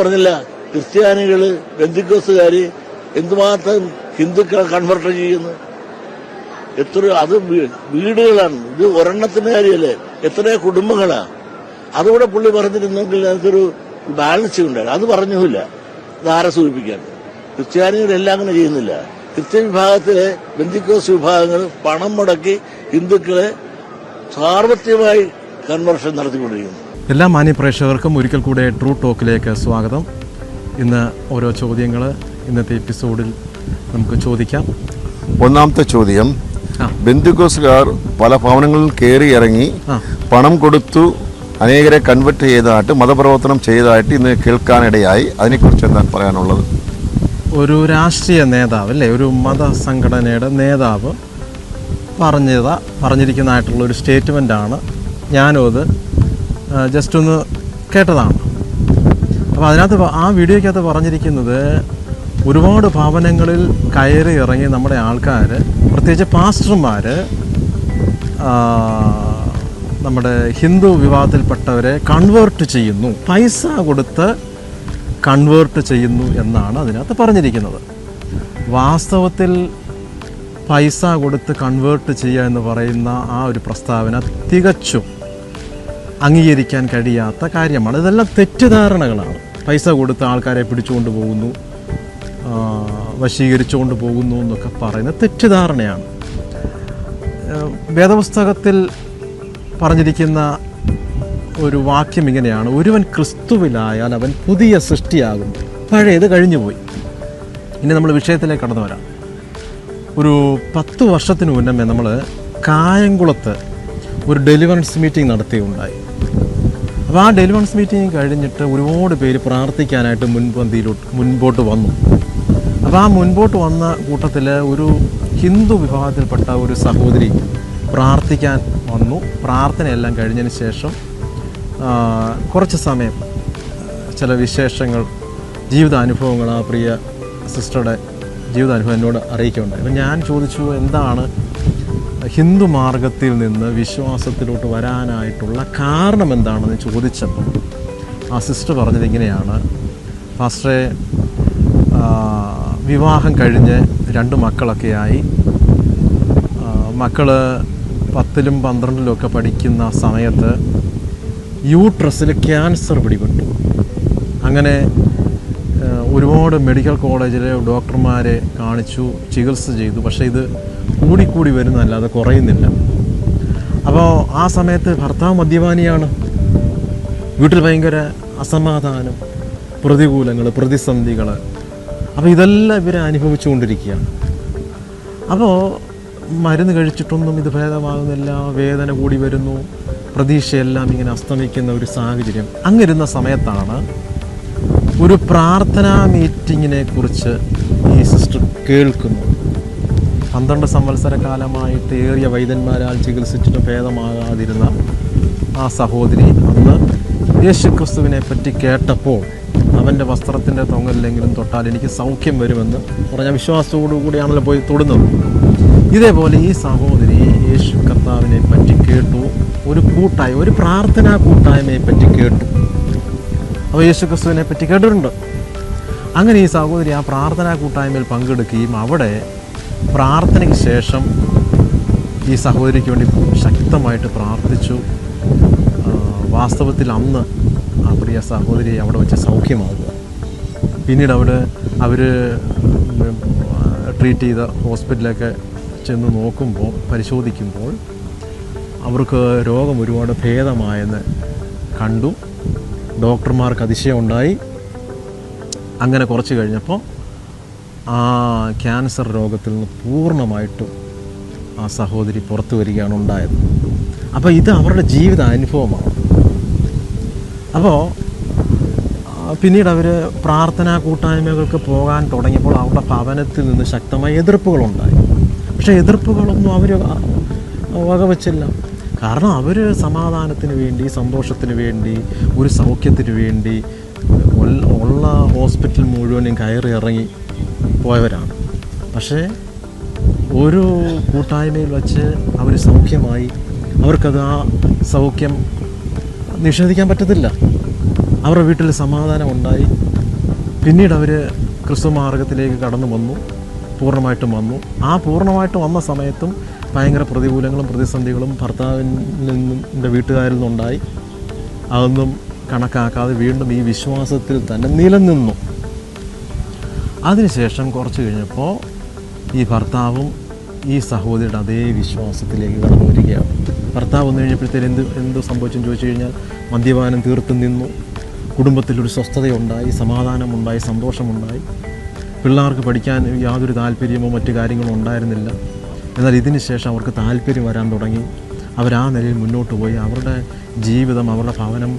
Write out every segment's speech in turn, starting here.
പറഞ്ഞില്ല, ക്രിസ്ത്യാനികള് ബന്ധുക്കോസുകാര് എന്തുമാത്രം ഹിന്ദുക്കളെ കൺവെർട്ട് ചെയ്യുന്നു. അത് വീടുകളാണ്. ഇത് ഒരെണ്ണത്തിന്റെ കാര്യമല്ലേ, എത്രയോ കുടുംബങ്ങളാ. അതുകൂടെ പുള്ളി പറഞ്ഞിരുന്നെങ്കിൽ നമുക്കൊരു ബാലൻസ് ഉണ്ടായിരുന്നു. അത് പറഞ്ഞില്ല. അത് ആരെ സൂചിപ്പിക്കാൻ? ക്രിസ്ത്യാനികളെല്ലാം അങ്ങനെ ചെയ്യുന്നില്ല. ക്രിസ്ത്യൻ വിഭാഗത്തിലെ ബന്ധുക്കോസ് വിഭാഗങ്ങൾ പണം മുടക്കി ഹിന്ദുക്കളെ സാർവത്രികമായി കൺവെർഷൻ നടത്തിക്കൊണ്ടിരിക്കുന്നു. എല്ലാ മാന്യപ്രേക്ഷകർക്കും ഒരിക്കൽ കൂടെ ട്രൂ ടോക്കിലേക്ക് സ്വാഗതം. ഇന്ന് ഓരോ ചോദ്യങ്ങൾ ഇന്നത്തെ എപ്പിസോഡിൽ നമുക്ക് ചോദിക്കാം. ഒന്നാമത്തെ ചോദ്യം, ബന്ധുക്കോസുകാർ പല ഭവനങ്ങളിൽ കയറി ഇറങ്ങി പണം കൊടുത്തു അനേകരെ കൺവെർട്ട് ചെയ്തതായിട്ട് മതപ്രവർത്തനം ചെയ്തതായിട്ട് ഇന്ന് കേൾക്കാനിടയായി. അതിനെക്കുറിച്ച് എന്താണ് പറയാനുള്ളത്? ഒരു രാഷ്ട്രീയ നേതാവ് അല്ലേ, ഒരു മതസംഘടനയുടെ നേതാവ് പറഞ്ഞിരിക്കുന്നതായിട്ടുള്ള ഒരു സ്റ്റേറ്റ്മെൻറ്റാണ്. ഞാനും അത് ജസ്റ്റ് ഒന്ന് കേട്ടതാണ്. അപ്പോൾ അതിനകത്ത് ആ വീഡിയോയ്ക്കകത്ത് പറഞ്ഞിരിക്കുന്നത്, ഒരുപാട് ഭവനങ്ങളിൽ കയറി ഇറങ്ങി നമ്മുടെ ആൾക്കാർ, പ്രത്യേകിച്ച് പാസ്റ്റർമാർ, നമ്മുടെ ഹിന്ദു വിഭാഗത്തിൽപ്പെട്ടവരെ കൺവേർട്ട് ചെയ്യുന്നു, പൈസ കൊടുത്ത് കൺവേർട്ട് ചെയ്യുന്നു എന്നാണ് അതിനകത്ത് പറഞ്ഞിരിക്കുന്നത്. വാസ്തവത്തിൽ പൈസ കൊടുത്ത് കൺവേർട്ട് ചെയ്യുക എന്ന് പറയുന്ന ആ ഒരു പ്രസ്താവന തികച്ചും അംഗീകരിക്കാൻ കഴിയാത്ത കാര്യമാണ്. ഇതെല്ലാം തെറ്റിദ്ധാരണകളാണ്. പൈസ കൊടുത്ത് ആൾക്കാരെ പിടിച്ചുകൊണ്ട് പോകുന്നു, വശീകരിച്ചുകൊണ്ട് പോകുന്നു എന്നൊക്കെ പറയുന്നത് തെറ്റിദ്ധാരണയാണ്. വേദപുസ്തകത്തിൽ പറഞ്ഞിരിക്കുന്ന ഒരു വാക്യം ഇങ്ങനെയാണ്: ഒരുവൻ ക്രിസ്തുവിലായാൽ അവൻ പുതിയ സൃഷ്ടിയാകുന്നു, പഴയത് കഴിഞ്ഞുപോയി. ഇനി നമ്മൾ വിഷയത്തിലേക്ക് കടന്നു വരാം. ഒരു 10 വർഷത്തിന് മുന്നമേ നമ്മൾ കായംകുളത്ത് ഒരു ഡെലിവറൻസ് മീറ്റിംഗ് നടത്തുകയുണ്ടായി. അപ്പോൾ ആ ഡെലിവറൻസ് മീറ്റിംഗ് കഴിഞ്ഞിട്ട് ഒരുപാട് പേര് പ്രാർത്ഥിക്കാനായിട്ട് മുൻപോട്ട് വന്നു. അപ്പോൾ ആ മുൻപോട്ട് വന്ന കൂട്ടത്തിൽ ഒരു ഹിന്ദു വിഭാഗത്തിൽപ്പെട്ട ഒരു സഹോദരി പ്രാർത്ഥിക്കാൻ വന്നു. പ്രാർത്ഥനയെല്ലാം കഴിഞ്ഞതിന് ശേഷം കുറച്ച് സമയം ചില വിശേഷങ്ങൾ, ജീവിതാനുഭവങ്ങൾ ആ പ്രിയ സിസ്റ്ററുടെ ജീവിതാനുഭവം എന്നോട് അറിയിക്കുകയുണ്ടായി. അപ്പോൾ ഞാൻ ചോദിച്ചു, എന്താണ് ഹിന്ദു മാർഗത്തിൽ നിന്ന് വിശ്വാസത്തിലോട്ട് വരാനായിട്ടുള്ള കാരണം എന്താണെന്ന് ചോദിച്ചപ്പോൾ ആ സിസ്റ്റർ പറഞ്ഞത് ഇങ്ങനെയാണ്: പാസ്റ്ററെ, വിവാഹം കഴിഞ്ഞ് 2 മക്കളൊക്കെയായി, മക്കൾ 10ലും 12ലും ഒക്കെ പഠിക്കുന്ന സമയത്ത് യൂട്രസിൽ ക്യാൻസർ പിടിപെട്ടു. അങ്ങനെ ഒരുപാട് മെഡിക്കൽ കോളേജിലെ ഡോക്ടർമാരെ കാണിച്ചു, ചികിത്സ ചെയ്തു. പക്ഷേ ഇത് കൂടിക്കൂടി വരുന്നതല്ലാതെ കുറയുന്നില്ല. അപ്പോൾ ആ സമയത്ത് ഭർത്താവ് മദ്യപാനിയാണ്. വീട്ടിൽ ഭയങ്കര അസമാധാനം, പ്രതികൂലങ്ങൾ, പ്രതിസന്ധികൾ. അപ്പോൾ ഇതെല്ലാം ഇവരെ അനുഭവിച്ചുകൊണ്ടിരിക്കുകയാണ്. അപ്പോൾ മരുന്ന് കഴിച്ചിട്ടൊന്നും ഇത് ഭേദമാകുന്നില്ല, വേദന കൂടി വരുന്നു, പ്രതീക്ഷയെല്ലാം ഇങ്ങനെ അസ്തമിക്കുന്ന ഒരു സാഹചര്യം. അങ്ങിരുന്ന സമയത്താണ് ഒരു പ്രാർത്ഥനാ മീറ്റിങ്ങിനെ കുറിച്ച് ഈ സിസ്റ്റർ കേൾക്കുന്നു. 12 സംവത്സര കാലമായിട്ട് ഏറിയ വൈദ്യന്മാരാൽ ചികിത്സിച്ചിട്ട് ഭേദമാകാതിരുന്ന ആ സഹോദരി അന്ന് യേശുക്രിസ്തുവിനെ പറ്റി കേട്ടപ്പോൾ, അവൻ്റെ വസ്ത്രത്തിൻ്റെ തൊങ്ങലിലെങ്കിലും തൊട്ടാൽ എനിക്ക് സൗഖ്യം വരുമെന്ന് പറഞ്ഞ വിശ്വാസത്തോടു കൂടിയാണല്ലോ പോയി തൊടുന്നത്. ഇതേപോലെ ഈ സഹോദരി യേശു കർത്താവിനെ പറ്റി കേട്ടു, ഒരു പ്രാർത്ഥനാ കൂട്ടായ്മയെ പറ്റി കേട്ടു. അപ്പോൾ യേശു ക്രിസ്തുവിനെ പറ്റി കേട്ടിട്ടുണ്ട്. അങ്ങനെ ഈ സഹോദരി ആ പ്രാർത്ഥനാ കൂട്ടായ്മയിൽ പങ്കെടുക്കുകയും അവിടെ പ്രാർത്ഥനയ്ക്ക് ശേഷം ഈ സഹോദരിക്ക് വേണ്ടി ശക്തമായിട്ട് പ്രാർത്ഥിച്ചു. വാസ്തവത്തിൽ അന്ന് ആ പ്രിയ സഹോദരിയെ അവിടെ വെച്ച് സൗഖ്യമാകുക. പിന്നീട് അവർ ട്രീറ്റ് ചെയ്ത ഹോസ്പിറ്റലിലൊക്കെ ചെന്ന് നോക്കുമ്പോൾ, പരിശോധിക്കുമ്പോൾ അവർക്ക് രോഗം ഒരുപാട് ഭേദമായെന്ന് കണ്ടു. ഡോക്ടർമാർക്ക് അതിശയമുണ്ടായി. അങ്ങനെ കുറച്ച് കഴിഞ്ഞപ്പോൾ ആ ക്യാൻസർ രോഗത്തിൽ നിന്ന് പൂർണ്ണമായിട്ടും ആ സഹോദരി പുറത്തു വരികയാണ് ഉണ്ടായത്. അപ്പോൾ ഇത് അവരുടെ ജീവിത അനുഭവമാണ്. അപ്പോൾ പിന്നീട് അവർ പ്രാർത്ഥനാ കൂട്ടായ്മകൾക്ക് പോകാൻ തുടങ്ങിയപ്പോൾ അവരുടെ ഭവനത്തിൽ നിന്ന് ശക്തമായ എതിർപ്പുകളുണ്ടായി. പക്ഷേ എതിർപ്പുകളൊന്നും അവർ വകവച്ചില്ല. കാരണം അവർ സമാധാനത്തിന് വേണ്ടി, സന്തോഷത്തിന് വേണ്ടി, ഒരു സൗഖ്യത്തിന് വേണ്ടി ഉള്ള ഹോസ്പിറ്റൽ മുഴുവനും കയറി ഇറങ്ങി പോയവരാണ്. പക്ഷേ ഒരു കൂട്ടായ്മയിൽ വച്ച് അവർ സൗഖ്യമായി. അവർക്കത് ആ സൗഖ്യം നിഷേധിക്കാൻ പറ്റത്തില്ല. അവരുടെ വീട്ടിൽ സമാധാനം ഉണ്ടായി. പിന്നീട് അവർ ക്രിസ്തു മാർഗത്തിലേക്ക് കടന്നു വന്നു, പൂർണ്ണമായിട്ടും വന്നു. ആ പൂർണ്ണമായിട്ട് വന്ന സമയത്തും ഭയങ്കര പ്രതികൂലങ്ങളും പ്രതിസന്ധികളും ഭർത്താവിൻ്റെ വീട്ടുകാരിൽ നിന്നുണ്ടായി. അതൊന്നും കണക്കാക്കാതെ വീണ്ടും ഈ വിശ്വാസത്തിൽ തന്നെ നിലനിന്നു. അതിനുശേഷം കുറച്ച് കഴിഞ്ഞപ്പോൾ ഈ ഭർത്താവും ഈ സഹോദരിയുടെ അതേ വിശ്വാസത്തിലേക്ക് കടന്നു വരികയാണ്. ഭർത്താവ് വന്നു കഴിഞ്ഞപ്പോഴത്തേന് എന്ത് സംഭവിച്ചെന്ന് ചോദിച്ചു കഴിഞ്ഞാൽ മദ്യപാനം തീർത്തും നിന്നു. കുടുംബത്തിലൊരു സ്വസ്ഥതയുണ്ടായി, സമാധാനമുണ്ടായി, സന്തോഷമുണ്ടായി. പിള്ളേർക്ക് പഠിക്കാൻ യാതൊരു താല്പര്യമോ മറ്റു കാര്യങ്ങളോ ഉണ്ടായിരുന്നില്ല. എന്നാൽ ഇതിന് ശേഷം അവർക്ക് താല്പര്യം വരാൻ തുടങ്ങി. അവരാ നിലയിൽ മുന്നോട്ട് പോയി. അവരുടെ ജീവിതം, അവരുടെ ഭവനം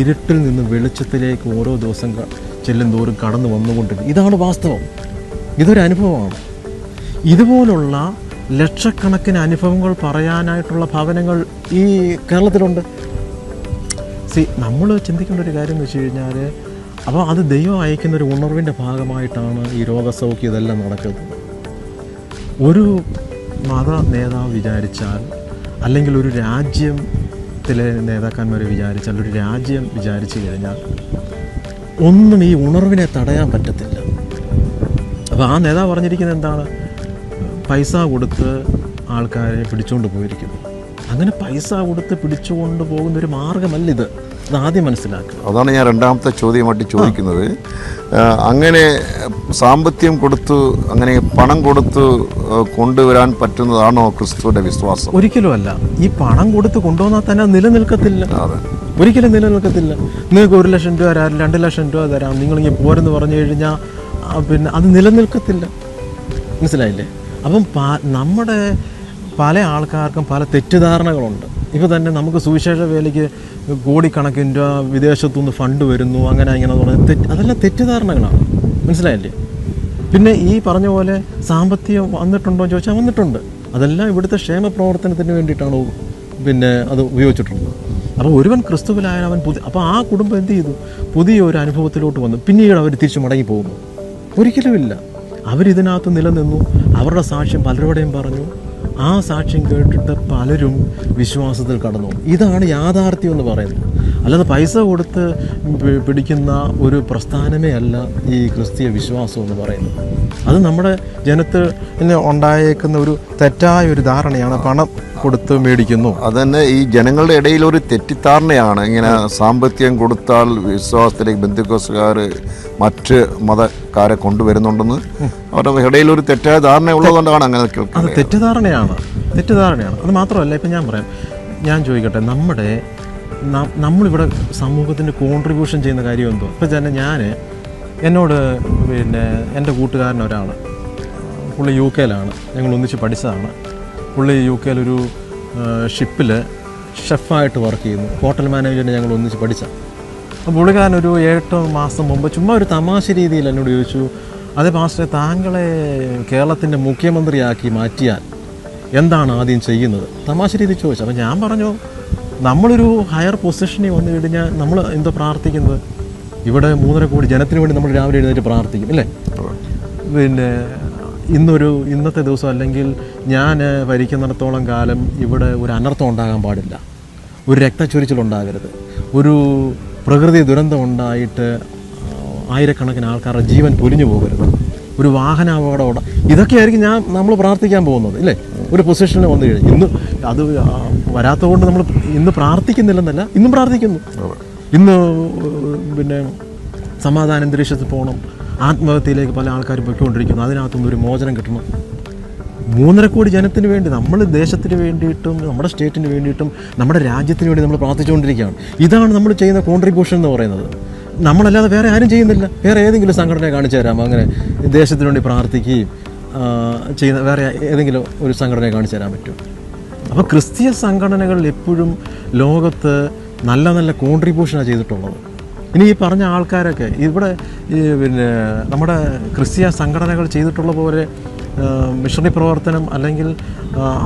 ഇരുട്ടിൽ നിന്ന് വെളിച്ചത്തിലേക്ക് ഓരോ ദിവസം ചെല്ലും തോറും കടന്നു വന്നുകൊണ്ടിരിക്കും. ഇതാണ് വാസ്തവം. ഇതൊരു അനുഭവമാണ്. ഇതുപോലുള്ള ലക്ഷക്കണക്കിന് അനുഭവങ്ങൾ പറയാനായിട്ടുള്ള ഭവനങ്ങൾ ഈ കേരളത്തിലുണ്ട്. നമ്മൾ ചിന്തിക്കേണ്ട ഒരു കാര്യം എന്ന് വെച്ച് കഴിഞ്ഞാൽ, അപ്പോൾ അത് ദൈവം അയക്കുന്ന ഒരു ഉണർവിൻ്റെ ഭാഗമായിട്ടാണ് ഈ രോഗസൗഖ്യം ഇതെല്ലാം നടക്കുന്നത്. ഒരു മത നേതാവ് വിചാരിച്ചാൽ, അല്ലെങ്കിൽ ഒരു രാജ്യത്തിലെ നേതാക്കന്മാർ വിചാരിച്ചാൽ, ഒരു രാജ്യം വിചാരിച്ചു കഴിഞ്ഞാൽ ഒന്നും ഈ ഉണർവിനെ തടയാൻ പറ്റത്തില്ല. അപ്പോൾ ആ നേതാവ് പറഞ്ഞിരിക്കുന്നത് എന്താണ്? പൈസ കൊടുത്ത് ആൾക്കാരെ പിടിച്ചുകൊണ്ട് പോയിരിക്കുന്നു. അങ്ങനെ പൈസ കൊടുത്ത് പിടിച്ചുകൊണ്ട് പോകുന്നൊരു മാർഗമല്ല ഇത്. അതാദ്യം മനസ്സിലാക്കുക. അതാണ് ഞാൻ രണ്ടാമത്തെ ചോദ്യമായിട്ട് ചോദിക്കുന്നത്. അങ്ങനെ സാമ്പത്തികം കൊടുത്തു, അങ്ങനെ പണം കൊടുത്ത് കൊണ്ടുവരാൻ പറ്റുന്നതാണോ ക്രിസ്തുവിൻ്റെ വിശ്വാസം? ഒരിക്കലുമല്ല. ഈ പണം കൊടുത്ത് കൊണ്ടുവന്നാൽ തന്നെ നിലനിൽക്കത്തില്ല. ഒരിക്കലും നിലനിൽക്കത്തില്ല. നിങ്ങൾക്ക് 1 ലക്ഷം രൂപ തരാം, 2 ലക്ഷം രൂപ തരാം, നിങ്ങളിങ്ങനെ പോരെന്ന് പറഞ്ഞു കഴിഞ്ഞാൽ പിന്നെ അത് നിലനിൽക്കത്തില്ല. മനസ്സിലായില്ലേ? അപ്പം നമ്മുടെ പല ആൾക്കാർക്കും പല തെറ്റിദ്ധാരണകളുണ്ട്. ഇപ്പോൾ തന്നെ നമുക്ക് സുവിശേഷ വേലയ്ക്ക് കോടിക്കണക്കിന് രൂപ വിദേശത്തുനിന്ന് ഫണ്ട് വരുന്നു, അങ്ങനെ ഇങ്ങനെ അതെല്ലാം തെറ്റിദ്ധാരണകളാണ്. മനസ്സിലായില്ലേ? പിന്നെ ഈ പറഞ്ഞ പോലെ സാമ്പത്തികം വന്നിട്ടുണ്ടോ എന്ന് ചോദിച്ചാൽ വന്നിട്ടുണ്ട്. അതെല്ലാം ഇവിടുത്തെ ക്ഷേമ പ്രവർത്തനത്തിന് വേണ്ടിയിട്ടാണ് പിന്നെ അത് ഉപയോഗിച്ചിട്ടുള്ളത്. അപ്പോൾ ഒരുവൻ ക്രിസ്തുവിലായ അവൻ അപ്പോൾ ആ കുടുംബം എന്ത് ചെയ്തു? പുതിയൊരു അനുഭവത്തിലോട്ട് വന്നു. പിന്നീട് അവർ തിരിച്ചു മടങ്ങി പോകുന്നു? ഒരിക്കലുമില്ല. അവരിതിനകത്ത് നിലനിന്നു. അവരുടെ സാക്ഷ്യം പലരുടെയും പറഞ്ഞു. ആ സാക്ഷ്യം കേട്ടിട്ട് പലരും വിശ്വാസത്തിൽ കടന്നു. ഇതാണ് യാഥാർത്ഥ്യം എന്ന് പറയുന്നത്. അല്ലാതെ പൈസ കൊടുത്ത് പിടിക്കുന്ന ഒരു പ്രസ്ഥാനമേ അല്ല ഈ ക്രിസ്തീയ വിശ്വാസം എന്ന് പറയുന്നത്. അത് നമ്മുടെ ജനത്തിന് ഉണ്ടായേക്കുന്ന ഒരു തെറ്റായ ഒരു ധാരണയാണ്. പണം കൊടുത്ത് മേടിക്കുന്നു. അതന്നെ ഈ ജനങ്ങളുടെ ഇടയിൽ ഒരു തെറ്റിദ്ധാരണയാണ്. ഇങ്ങനെ സാമ്പത്തികം കൊടുത്താൽ വിശ്വാസത്തിലേക്ക് ബന്ധുക്കോസുകാർ മറ്റ് മതക്കാരെ കൊണ്ടുവരുന്നുണ്ടെന്ന് അവരുടെ ഇടയിൽ ഒരു തെറ്റായ ധാരണ ഉള്ളതുകൊണ്ടാണ് അങ്ങനെ കേൾക്കുന്നത്. അത് തെറ്റിദ്ധാരണയാണ്. അത് മാത്രമല്ല, ഇപ്പം ഞാൻ ചോദിക്കട്ടെ, നമ്മളിവിടെ സമൂഹത്തിന് കോൺട്രിബ്യൂഷൻ ചെയ്യുന്ന കാര്യം എന്തോ? ഇപ്പം തന്നെ എന്നോട് പിന്നെ എൻ്റെ കൂട്ടുകാരൻ ഒരാൾ, പുള്ളി UK ഞങ്ങൾ ഒന്നിച്ച് പഠിച്ചതാണ്. പുള്ളി UK ഒരു ഷിപ്പിൽ ഷെഫായിട്ട് വർക്ക് ചെയ്യുന്നു. ഹോട്ടൽ മാനേജറിനെ ഞങ്ങൾ ഒന്നിച്ച് പഠിച്ചതാണ്. അപ്പോൾ പുള്ളിക്കാരൻ ഒരു 8 മാസം മുമ്പ് ചുമ്മാ ഒരു തമാശ രീതിയിൽ എന്നോട് ചോദിച്ചു, അതേ പാസ്റ്ററെ, താങ്കളെ കേരളത്തിൻ്റെ മുഖ്യമന്ത്രിയാക്കി മാറ്റിയാൽ എന്താണ് ആദ്യം ചെയ്യുന്നത്? തമാശ രീതിയിൽ ചോദിച്ചു. അപ്പോൾ ഞാൻ പറഞ്ഞു, നമ്മളൊരു ഹയർ പൊസിഷനിൽ വന്നു കഴിഞ്ഞാൽ നമ്മൾ എന്തോ പ്രാർത്ഥിക്കുന്നത്? ഇവിടെ 3.5 കോടി ജനത്തിന് വേണ്ടി നമ്മൾ രാവിലെ എഴുന്നേറ്റ് പ്രാർത്ഥിക്കും, അല്ലേ? പിന്നെ ഇന്നത്തെ ദിവസം അല്ലെങ്കിൽ ഞാൻ ഭരിക്കുന്നിടത്തോളം കാലം ഇവിടെ ഒരു അനർത്ഥം ഉണ്ടാകാൻ പാടില്ല, ഒരു രക്തച്ചൊരിച്ചിലുണ്ടാകരുത്, ഒരു പ്രകൃതി ദുരന്തം ഉണ്ടായിട്ട് ആയിരക്കണക്കിന് ആൾക്കാരുടെ ജീവൻ പൊലിഞ്ഞു പോകരുത്, ഒരു വാഹന അപകടം ഇതൊക്കെയായിരിക്കും നമ്മൾ പ്രാർത്ഥിക്കാൻ പോകുന്നത്, ഇല്ലേ? ഒരു പൊസിഷനിൽ വന്നു കഴിഞ്ഞു. ഇന്ന് അത് വരാത്തതുകൊണ്ട് നമ്മൾ ഇന്ന് പ്രാർത്ഥിക്കുന്നില്ലെന്നല്ല, ഇന്നും പ്രാർത്ഥിക്കുന്നു. ഇന്ന് പിന്നെ സമാധാന അന്തരീക്ഷത്തിൽ പോകണം, ആത്മഹത്യയിലേക്ക് പല ആൾക്കാരും പൊയ്ക്കൊണ്ടിരിക്കുന്നു, അതിനകത്തുനിന്ന് ഒരു മോചനം കിട്ടണം. 3.5 കോടി ജനത്തിന് വേണ്ടി, നമ്മൾ ദേശത്തിന് വേണ്ടിയിട്ടും നമ്മുടെ സ്റ്റേറ്റിന് വേണ്ടിയിട്ടും നമ്മുടെ രാജ്യത്തിന് വേണ്ടി നമ്മൾ പ്രാർത്ഥിച്ചുകൊണ്ടിരിക്കുകയാണ്. ഇതാണ് നമ്മൾ ചെയ്യുന്ന കോൺട്രിബ്യൂഷൻ എന്ന് പറയുന്നത്. നമ്മളല്ലാതെ വേറെ ആരും ചെയ്യുന്നില്ല. വേറെ ഏതെങ്കിലും സംഘടനയെ കാണിച്ചു തരാമോ അങ്ങനെ ദേശത്തിന് വേണ്ടി പ്രാർത്ഥിക്കുകയും ചെയ്യുന്ന? വേറെ ഏതെങ്കിലും ഒരു സംഘടനയെ കാണിച്ചു തരാൻ പറ്റുമോ? അപ്പോൾ ക്രിസ്തീയ സംഘടനകൾ എപ്പോഴും ലോകത്ത് നല്ല നല്ല കോൺട്രിബ്യൂഷനാണ് ചെയ്തിട്ടുള്ളത്. ഇനി ഈ പറഞ്ഞ ആൾക്കാരൊക്കെ ഇവിടെ പിന്നെ നമ്മുടെ ക്രിസ്തീയ സംഘടനകൾ ചെയ്തിട്ടുള്ള പോലെ മിഷണറി പ്രവർത്തനം അല്ലെങ്കിൽ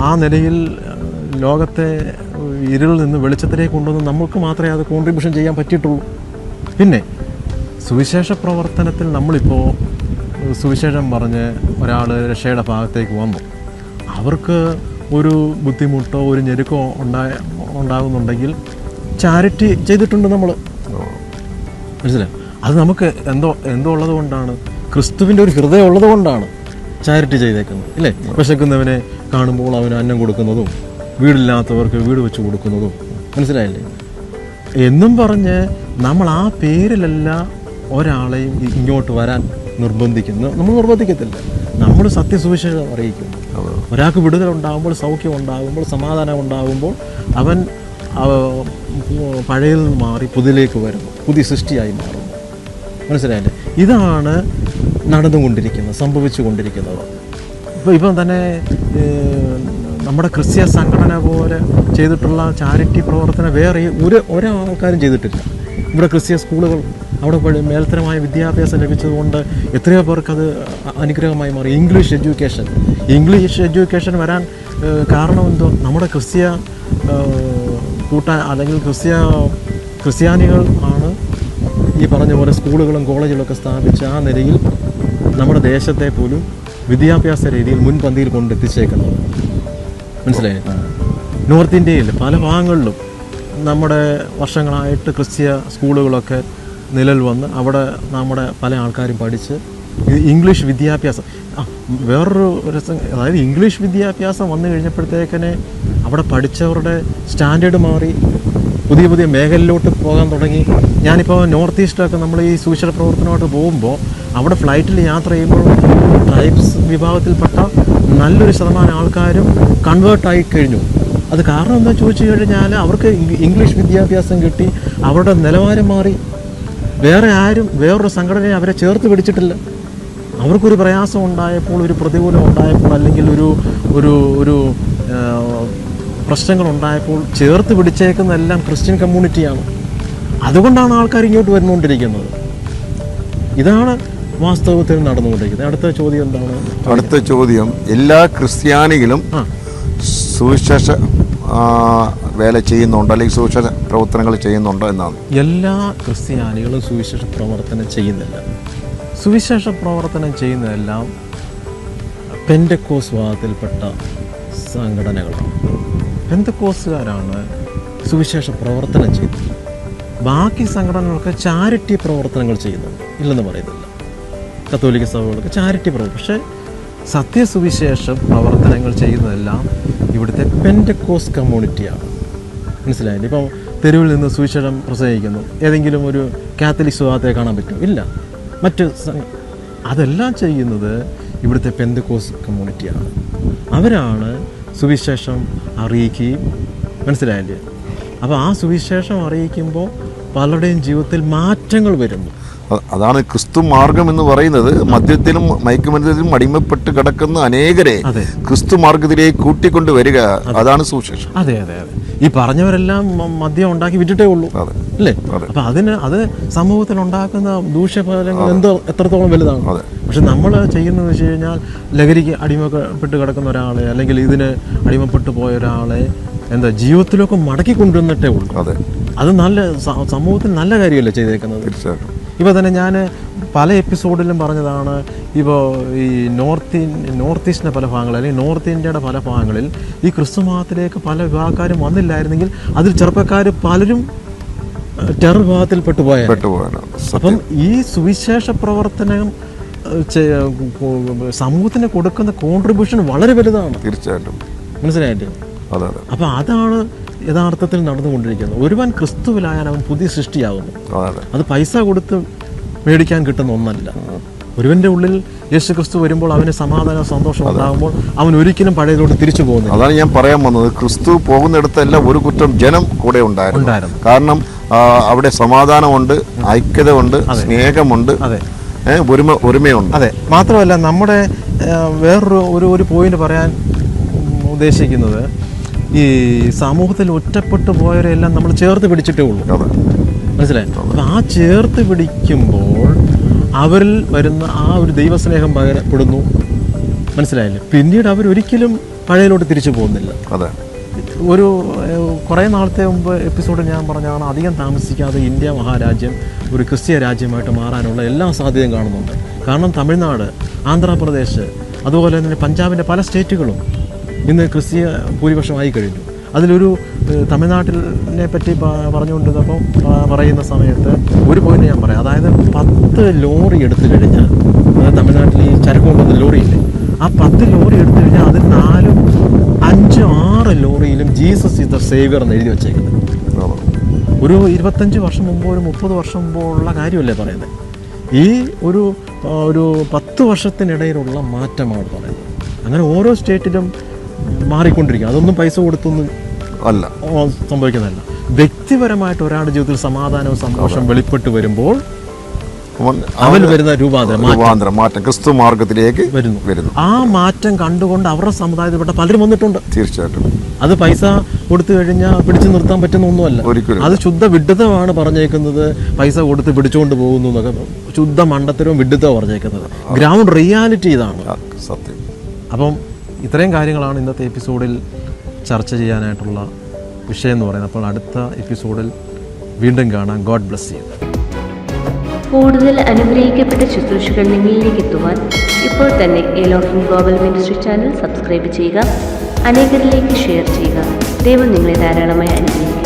ആ നിലയിൽ ലോകത്തെ ഇരുളിൽ നിന്ന് വെളിച്ചത്തിലേക്ക് കൊണ്ടുവന്ന് നമുക്ക് മാത്രമേ അത് കോൺട്രിബ്യൂഷൻ ചെയ്യാൻ പറ്റിയിട്ടുള്ളൂ. പിന്നെ സുവിശേഷ പ്രവർത്തനത്തിൽ നമ്മളിപ്പോൾ സുവിശേഷം പറഞ്ഞ് ഒരാൾ രക്ഷയുടെ ഭാഗത്തേക്ക് വന്നു, അവർക്ക് ഒരു ബുദ്ധിമുട്ടോ ഒരു ഞെരുക്കോ ഉണ്ടാകുന്നുണ്ടെങ്കിൽ ചാരിറ്റി ചെയ്തിട്ടുണ്ട് നമ്മൾ. മനസ്സിലായി? അത് നമുക്ക് എന്തോ ഉള്ളത് കൊണ്ടാണ്, ക്രിസ്തുവിൻ്റെ ഒരു ഹൃദയം ഉള്ളത് കൊണ്ടാണ് ചാരിറ്റി ചെയ്തേക്കുന്നത്, ഇല്ലേ? വിശക്കുന്നവനെ കാണുമ്പോൾ അവന് അന്നം കൊടുക്കുന്നതും വീടില്ലാത്തവർക്ക് വീട് വെച്ച് കൊടുക്കുന്നതും, മനസ്സിലായില്ലേ? എന്നും പറഞ്ഞ് നമ്മൾ ആ പേരിലല്ല ഒരാളെയും ഇങ്ങോട്ട് വരാൻ നമ്മൾ നിർബന്ധിക്കത്തില്ല. നമ്മൾ സത്യസുവിശേഷം അറിയിക്കുന്നു. ഒരാൾക്ക് വിടുതലുണ്ടാകുമ്പോൾ, സൗഖ്യം ഉണ്ടാകുമ്പോൾ, സമാധാനം ഉണ്ടാകുമ്പോൾ അവൻ പഴയതിൽ നിന്ന് മാറി പുതിലേക്ക് വരുന്നു, പുതിയ സൃഷ്ടിയായി മാറുന്നു. മനസ്സിലായില്ലേ? ഇതാണ് നടന്നുകൊണ്ടിരിക്കുന്നത്, സംഭവിച്ചു കൊണ്ടിരിക്കുന്നത്. ഇപ്പം തന്നെ നമ്മുടെ ക്രിസ്ത്യ സംഘടന പോലെ ചെയ്തിട്ടുള്ള ചാരിറ്റി പ്രവർത്തനം വേറെ ഒരാൾക്കാരും ചെയ്തിട്ടില്ല. ഇവിടെ ക്രിസ്ത്യ സ്കൂളുകൾ, അവിടെ മേൽത്തരമായ വിദ്യാഭ്യാസം ലഭിച്ചതുകൊണ്ട് എത്രയോ പേർക്കത് അനുഗ്രഹമായി മാറി. ഇംഗ്ലീഷ് എഡ്യൂക്കേഷൻ വരാൻ കാരണം എന്തോ, നമ്മുടെ ക്രിസ്ത്യ അല്ലെങ്കിൽ ക്രിസ്ത്യാനികൾ ആണ് ഈ പറഞ്ഞ പോലെ സ്കൂളുകളും കോളേജുകളൊക്കെ സ്ഥാപിച്ച് ആ നിലയിൽ നമ്മുടെ ദേശത്തെ പോലും വിദ്യാഭ്യാസ രീതിയിൽ മുൻപന്തിയിൽ കൊണ്ടെത്തിച്ചേക്കുന്നത്. മനസ്സിലായി? നോർത്ത് ഇന്ത്യയിൽ പല ഭാഗങ്ങളിലും നമ്മുടെ വർഷങ്ങളായിട്ട് ക്രിസ്ത്യ സ്കൂളുകളൊക്കെ നിലവിൽ വന്ന് അവിടെ നമ്മുടെ പല ആൾക്കാരും പഠിച്ച് ഇംഗ്ലീഷ് വിദ്യാഭ്യാസം, വേറൊരു രസം, അതായത് ഇംഗ്ലീഷ് വിദ്യാഭ്യാസം വന്നു കഴിഞ്ഞപ്പോഴത്തേക്കിനെ അവിടെ പഠിച്ചവരുടെ സ്റ്റാൻഡേർഡ് മാറി, പുതിയ പുതിയ മേഖലയിലോട്ട് പോകാൻ തുടങ്ങി. ഞാനിപ്പോൾ നോർത്ത് ഈസ്റ്റിലൊക്കെ നമ്മൾ ഈ സുവിശേഷ പ്രവർത്തനമായിട്ട് പോകുമ്പോൾ അവിടെ ഫ്ലൈറ്റിൽ യാത്ര ചെയ്യുമ്പോൾ ട്രൈബ്സ് വിഭാഗത്തിൽപ്പെട്ട നല്ലൊരു ശതമാനം ആൾക്കാരും കൺവേർട്ടായി കഴിഞ്ഞു. അത് കാരണം എന്താ ചോദിച്ചു കഴിഞ്ഞാൽ അവർക്ക് ഇംഗ്ലീഷ് വിദ്യാഭ്യാസം കിട്ടി, അവരുടെ നിലവാരം മാറി. വേറൊരു സംഘടനയെ അവരെ ചേർത്ത് പിടിച്ചിട്ടില്ല. അവർക്കൊരു പ്രയാസം ഉണ്ടായപ്പോൾ, ഒരു പ്രതികൂലം ഉണ്ടായപ്പോൾ, അല്ലെങ്കിൽ ഒരു പ്രശ്നങ്ങളുണ്ടായപ്പോൾ ചേർത്ത് പിടിച്ചേക്കുന്നതെല്ലാം ക്രിസ്ത്യൻ കമ്മ്യൂണിറ്റിയാണ്. അതുകൊണ്ടാണ് ആൾക്കാർ ഇങ്ങോട്ട് വരുന്നുകൊണ്ടിരിക്കുന്നത്. ഇതാണ് വാസ്തവത്തിൽ നടന്നുകൊണ്ടിരിക്കുന്നത്. അടുത്ത ചോദ്യം എന്താണ്? അടുത്ത ചോദ്യം, എല്ലാ ക്രിസ്ത്യാനികളും സുവിശേഷ വേല ചെയ്യുന്നുണ്ടോ, അല്ലെങ്കിൽ സുവിശേഷ പ്രവർത്തനങ്ങൾ ചെയ്യുന്നുണ്ടോ എന്നാണ്. എല്ലാ ക്രിസ്ത്യാനികളും സുവിശേഷ പ്രവർത്തനം ചെയ്യുന്നില്ല. സുവിശേഷ പ്രവർത്തനം ചെയ്യുന്നതെല്ലാം പെന്തക്കോസ്ത് വിഭാഗത്തിൽപ്പെട്ട സംഘടനകളാണ്. പെന്തക്കോസ്തുകാരാണ് സുവിശേഷ പ്രവർത്തനം ചെയ്യുന്നത്. ബാക്കി സംഘടനകളൊക്കെ ചാരിറ്റി പ്രവർത്തനങ്ങൾ ചെയ്യുന്നുണ്ട്, ഇല്ലെന്ന് പറയുന്നില്ല. കത്തോലിക്ക സഭകൾക്ക് ചാരിറ്റി പ്രവർത്തനം, പക്ഷേ സത്യസുവിശേഷ പ്രവർത്തനങ്ങൾ ചെയ്യുന്നതെല്ലാം ഇവിടുത്തെ പെന്തക്കോസ്ത് കമ്മ്യൂണിറ്റിയാണ്. മനസ്സിലായില്ലേ? ഇപ്പം തെരുവിൽ നിന്ന് സുവിശേഷം പ്രസംഗിക്കുന്നു, ഏതെങ്കിലും ഒരു കാത്തലിക് സ്വഭാവത്തെ കാണാൻ പറ്റും? ഇല്ല. അതെല്ലാം ചെയ്യുന്നത് ഇവിടുത്തെ പെന്തക്കോസ്ത് കമ്മ്യൂണിറ്റിയാണ്. അവരാണ് സുവിശേഷം അറിയിക്കുകയും, മനസ്സിലായില്ലേ? അപ്പോൾ ആ സുവിശേഷം അറിയിക്കുമ്പോൾ പലരുടെയും ജീവിതത്തിൽ മാറ്റങ്ങൾ വരുന്നു. അതാണ് ക്രിസ്തു മാർഗം എന്ന് പറയുന്നത്. മദ്യത്തിലും മയക്കുമരുന്നിലും അടിമപ്പെട്ട് കിടക്കുന്ന അനേകരെ ക്രിസ്തു മാർഗത്തിലേക്ക് കൂട്ടിക്കൊണ്ട് വരിക, അതാണ് സുവിശേഷം. അതെ അതെ അതെ. ഈ പറഞ്ഞവരെല്ലാം മദ്യം ഉണ്ടാക്കി വിറ്റിട്ടേ ഉള്ളൂ, അല്ലേ? അപ്പം അത് സമൂഹത്തിൽ ഉണ്ടാക്കുന്ന ദൂഷ്യഫലങ്ങൾ എത്രത്തോളം വലുതാണ്. പക്ഷെ നമ്മൾ ചെയ്യുന്നതെന്ന് വെച്ച് കഴിഞ്ഞാൽ ലഹരിക്ക് അടിമപ്പെട്ട് കിടക്കുന്ന ഒരാളെ, അല്ലെങ്കിൽ ഇതിന് അടിമപ്പെട്ടു പോയ ഒരാളെ ജീവിതത്തിലൊക്കെ മടക്കി കൊണ്ടുവന്നിട്ടേ ഉള്ളൂ. അത് നല്ല സമൂഹത്തിന് നല്ല കാര്യമല്ലേ ചെയ്തേക്കുന്നത്. ഇപ്പോൾ തന്നെ ഞാൻ പല എപ്പിസോഡിലും പറഞ്ഞതാണ്, ഇപ്പോൾ ഈ നോർത്ത് ഈസ്റ്റിൻ്റെ പല ഭാഗങ്ങളിൽ, അല്ലെങ്കിൽ നോർത്ത് ഇന്ത്യയുടെ പല ഭാഗങ്ങളിൽ ഈ ക്രിസ്തു മതത്തിലേക്ക് പല വിഭാഗക്കാരും വന്നില്ലായിരുന്നെങ്കിൽ അതിൽ ചെറുപ്പക്കാർ പലരും ടെറർ വിഭാഗത്തിൽ പെട്ടുപോയാണ്. അപ്പം ഈ സുവിശേഷ പ്രവർത്തനം സമൂഹത്തിന് കൊടുക്കുന്ന കോൺട്രിബ്യൂഷൻ വളരെ വലുതാണ്. തീർച്ചയായിട്ടും. മനസ്സിലായിട്ട്? അപ്പം അതാണ് യഥാർത്ഥത്തിൽ നടന്നുകൊണ്ടിരിക്കുന്നത്. ഒരുവൻ ക്രിസ്തുവിലായാൽ അവൻ പുതിയ സൃഷ്ടിയാകുന്നു. അത് പൈസ കൊടുത്ത് മേടിക്കാൻ കിട്ടുന്ന ഒന്നല്ല. ഒരുവന്റെ ഉള്ളിൽ യേശു ക്രിസ്തു വരുമ്പോൾ അവന് സമാധാനം, സന്തോഷം ഉണ്ടാകുമ്പോൾ അവൻ ഒരിക്കലും പഴയതിലോട്ട് തിരിച്ചു പോകുന്നില്ല. അതാണ് ഞാൻ പറയാൻ വന്നത്. ക്രിസ്തു പോകുന്നിടത്തെല്ലാം ഒരു കുറ്റം ജനം കൂടെ ഉണ്ടായിരുന്നു. കാരണം അവിടെ സമാധാനമുണ്ട്, ഐക്യത ഉണ്ട്, സ്നേഹമുണ്ട്, ഒരുമയുണ്ട്. അതെ. മാത്രമല്ല നമ്മുടെ വേറൊരു പോയിന്റ് പറയാൻ ഉദ്ദേശിക്കുന്നത്, ഈ സമൂഹത്തിൽ ഒറ്റപ്പെട്ടു പോയവരെല്ലാം നമ്മൾ ചേർത്ത് പിടിച്ചിട്ടേ ഉള്ളൂ. മനസ്സിലായി? അപ്പം ആ ചേർത്ത് പിടിക്കുമ്പോൾ അവരിൽ വരുന്ന ആ ഒരു ദൈവസ്നേഹം പകരപ്പെടുന്നു. മനസ്സിലായില്ലേ? പിന്നീട് അവരൊരിക്കലും പഴയതിലോട്ട് തിരിച്ചു പോകുന്നില്ല. കുറേ നാളത്തെ മുമ്പ് എപ്പിസോഡിൽ ഞാൻ പറഞ്ഞാണ്, അധികം താമസിക്കാതെ ഇന്ത്യ മഹാരാജ്യം ഒരു ക്രിസ്തീയ രാജ്യമായിട്ട് മാറാനുള്ള എല്ലാ സാധ്യതയും കാണുന്നുണ്ട്. കാരണം തമിഴ്നാട്, ആന്ധ്രാപ്രദേശ്, അതുപോലെ തന്നെ പഞ്ചാബിൻ്റെ പല സ്റ്റേറ്റുകളും ഇന്ന് ക്രിസ്തീയ ഭൂരിപക്ഷമായി കഴിഞ്ഞു. അതിലൊരു തമിഴ്നാട്ടിനെ പറ്റി പറഞ്ഞുകൊണ്ടിരുന്നപ്പോൾ പറയുന്ന സമയത്ത് ഒരു പോയിന്റ് ഞാൻ പറയാം. അതായത് 10 ലോറി എടുത്തു കഴിഞ്ഞാൽ, അതായത് തമിഴ്നാട്ടിൽ ഈ ചരക്ക് കൊണ്ടുവന്ന ലോറിയില്ലേ, ആ 10 ലോറി എടുത്തു കഴിഞ്ഞാൽ അതിൽ 4, 5, 6 ലോറിയിലും ജീസസ് ഇസ് ദ സേവിയർ എന്ന് എഴുതി വെച്ചേക്കുന്നത്. ഒരു 25 വർഷം മുമ്പോ ഒരു 30 വർഷം മുമ്പോ ഉള്ള കാര്യമല്ലേ പറയുന്നത്. ഈ ഒരു 10 വർഷത്തിനിടയിലുള്ള മാറ്റമാണ് പറയുന്നത്. അങ്ങനെ ഓരോ സ്റ്റേറ്റിലും മാറിക്കൊണ്ടിരിക്കുക. അതൊന്നും പൈസ കൊടുത്തൊന്നും അല്ല സംഭവിക്കുന്നതല്ല. വ്യക്തിപരമായിട്ട് ഒരാളുടെ ജീവിതത്തിൽ സമാധാനവും സന്തോഷം വെളിപ്പെട്ട് വരുമ്പോൾ അവൻ വരുന്ന രൂപാന്തരം മാറ്റം ക്രിസ്തു മാർഗത്തിലേക്ക് വരുന്നു. ആ മാറ്റം കണ്ടുകൊണ്ട് അവരുടെ സമുദായത്തിൽപ്പെട്ട പലരും വന്നിട്ടുണ്ട്. തീർച്ചയായിട്ടും അത് പൈസ കൊടുത്തു കഴിഞ്ഞാൽ പിടിച്ചു നിർത്താൻ പറ്റുന്ന ഒന്നുമല്ല. അത് ശുദ്ധ വിഡ്ഢിത്തമാണ് പറഞ്ഞേക്കുന്നത്. പൈസ കൊടുത്ത് പിടിച്ചുകൊണ്ട് പോകുന്നു എന്നൊക്കെ ശുദ്ധ മണ്ടത്തരവും വിഡ്ഢിത്തവും പറഞ്ഞേക്കുന്നത്. ഗ്രൗണ്ട് റിയാലിറ്റി ഇതാണ് സത്യം. അപ്പം ഇത്രയും കാര്യങ്ങളാണ് ഇന്നത്തെ എപ്പിസോഡിൽ ചർച്ച ചെയ്യാനായിട്ടുള്ള വിഷയം എന്ന് പറയുന്നത്. അപ്പോൾ അടുത്ത എപ്പിസോഡിൽ വീണ്ടും കാണാം. God bless you. കൂടുതൽ അനുഗ്രഹിക്കപ്പെട്ട ശുശ്രൂഷകൾ നിങ്ങളിലേക്ക് എത്തുവാൻ ഇപ്പോൾ തന്നെ Elohim global ministry channel subscribe ചെയ്യുക, അനേകരിലേക്ക് ഷെയർ ചെയ്യുക. ദൈവം നിങ്ങളെ ധാരാളമായി അനുഗ്രഹിക്കും.